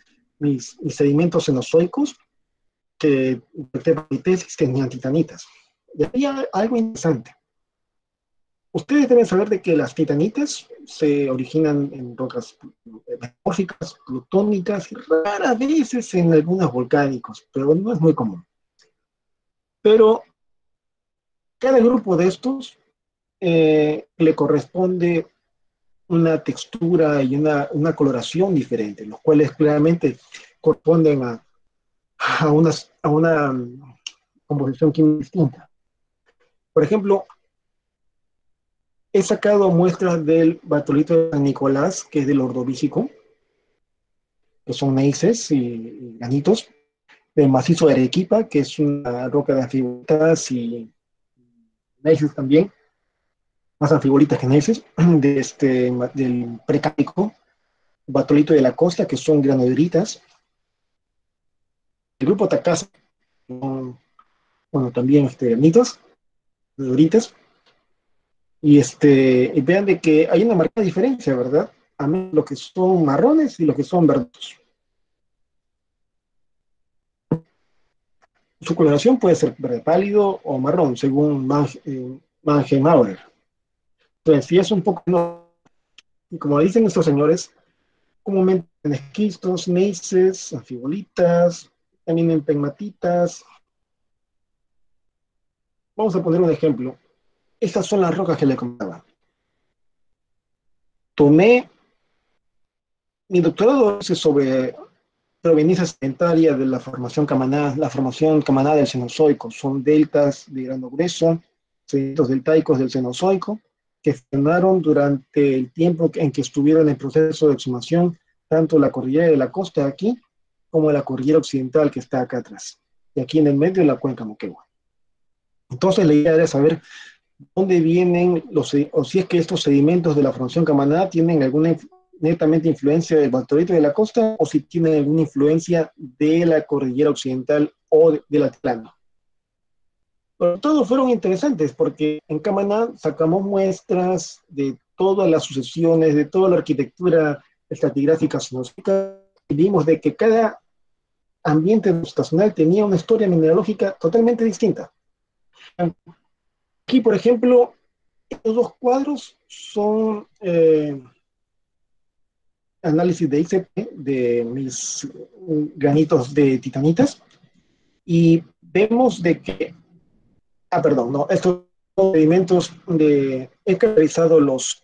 sedimentos cenozoicos que de mi tesis tenían titanitas. Y había algo interesante. Ustedes deben saber de que las titanitas se originan en rocas metamórficas, plutónicas y raras veces en algunos volcánicos, pero no es muy común. Pero cada grupo de estos le corresponde una textura y una coloración diferente, los cuales claramente corresponden a una composición química distinta. Por ejemplo, he sacado muestras del batolito de San Nicolás, que es del Ordovícico, que son neises y granitos, del macizo de Arequipa, que es una roca de anfibolitas y neises también, más anfibolitas que neises, del precámbrico, batolito de la costa, que son granoderitas, el grupo Tacasa, bueno, también granitos, duritas, y vean de que hay una marcada diferencia, ¿verdad? A mí lo que son marrones y lo que son verdosos. Su coloración puede ser verde pálido o marrón, según Maurer. Entonces, si es un poco, no, y como dicen estos señores, comúnmente en esquistos, neises, anfibolitas, también en pegmatitas. Vamos a poner un ejemplo. Estas son las rocas que le comentaba. Tomé mi doctorado sobre provenincia sedimentaria de la formación camaná del Cenozoico. Son deltas de grano grueso, sedimentos deltaicos del Cenozoico, que formaron durante el tiempo en que estuvieron en proceso de exhumación, tanto la cordillera de la costa aquí, como la cordillera occidental que está acá atrás, y aquí en el medio la cuenca Moquegua. Entonces la idea era saber dónde vienen o si es que estos sedimentos de la formación camaná tienen alguna netamente influencia del Batolito de la costa o si tienen alguna influencia de la cordillera occidental o del altiplano. Pero todos fueron interesantes porque en Camaná sacamos muestras de todas las sucesiones, de toda la arquitectura estratigráfica sinocínica, y vimos de que cada ambiente estacional tenía una historia mineralógica totalmente distinta. Aquí, por ejemplo, estos dos cuadros son análisis de ICP de mis granitos de titanitas y vemos de que, perdón, no, estos sedimentos he caracterizado los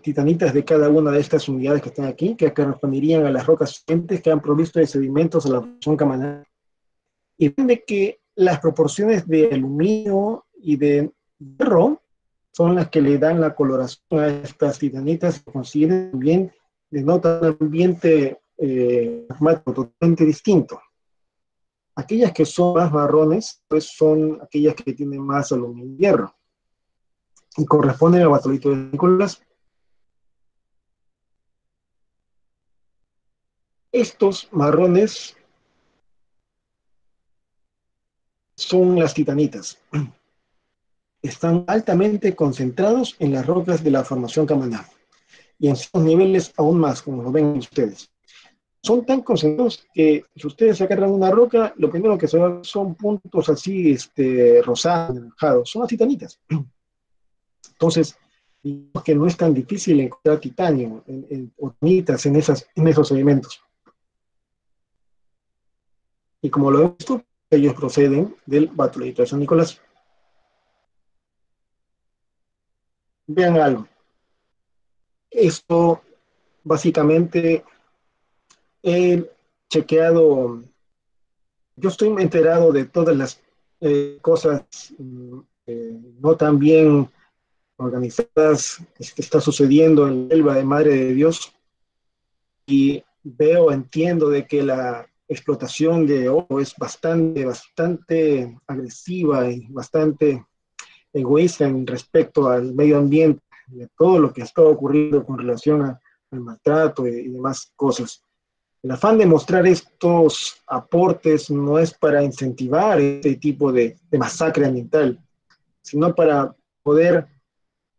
titanitas de cada una de estas unidades que están aquí, que corresponderían a las rocas siguientes que han provisto de sedimentos a la formación Camaná. Y ven de que las proporciones de aluminio y de hierro son las que le dan la coloración a estas titanitas, que consiguen también denota un ambiente totalmente distinto. Aquellas que son más marrones, pues son aquellas que tienen más aluminio y hierro, y corresponden al batolito de Nicolás. Estos marrones son las titanitas. Están altamente concentrados en las rocas de la formación Camaná, y en ciertos niveles aún más, como lo ven ustedes. son tan concentrados que si ustedes agarran una roca, lo primero que se va son puntos así, rosados, anaranjados, son las titanitas. Entonces, digamos que no es tan difícil encontrar titanio o titanitas en esos elementos. Y como lo hemos visto, ellos proceden del batolito de San Nicolás. Vean algo. Esto, básicamente, he chequeado, yo estoy enterado de todas las cosas no tan bien organizadas que está sucediendo en la selva de Madre de Dios, y veo, entiendo de que la explotación de oro es bastante agresiva y bastante egoísta en respecto al medio ambiente, de todo lo que está ocurriendo con relación al maltrato y demás cosas. El afán de mostrar estos aportes no es para incentivar este tipo de masacre ambiental, sino para poder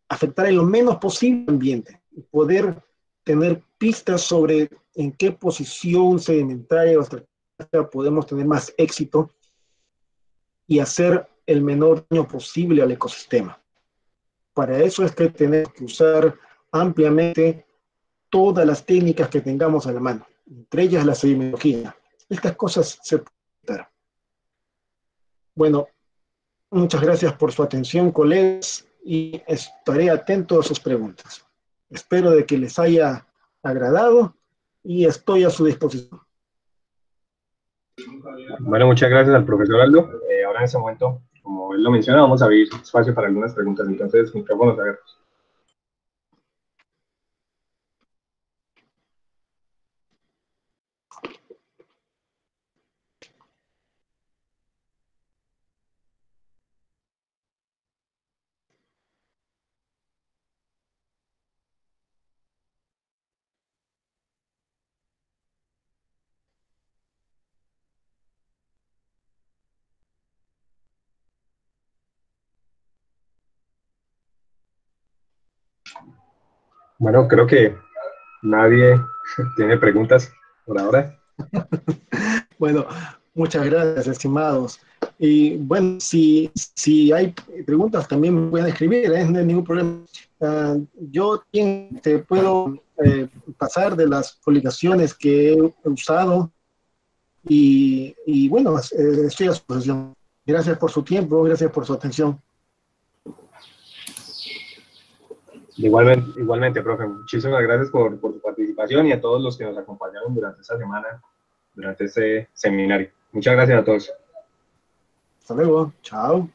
afectar en lo menos posible el ambiente y poder tener pistas sobre en qué posición sedimentaria o estratégica podemos tener más éxito y hacer el menor daño posible al ecosistema. Para eso es que tenemos que usar ampliamente todas las técnicas que tengamos a la mano, entre ellas la sedimentología. Estas cosas se pueden dar. Bueno, muchas gracias por su atención, colegas, y estaré atento a sus preguntas. Espero de que les haya agradado y estoy a su disposición. Bueno, muchas gracias al profesor Aldo. Ahora en ese momento, como él lo menciona, vamos a abrir espacio para algunas preguntas. Entonces, micrófonos abiertos. Bueno, creo que nadie tiene preguntas por ahora. Bueno, muchas gracias, estimados. Y bueno, si hay preguntas también me pueden escribir, no hay ningún problema. Yo bien te puedo pasar de las publicaciones que he usado y bueno, estoy a su disposición. Gracias por su tiempo, gracias por su atención. Igualmente, profe, muchísimas gracias por su participación y a todos los que nos acompañaron durante esta semana, durante este seminario. Muchas gracias a todos. Hasta luego, chao.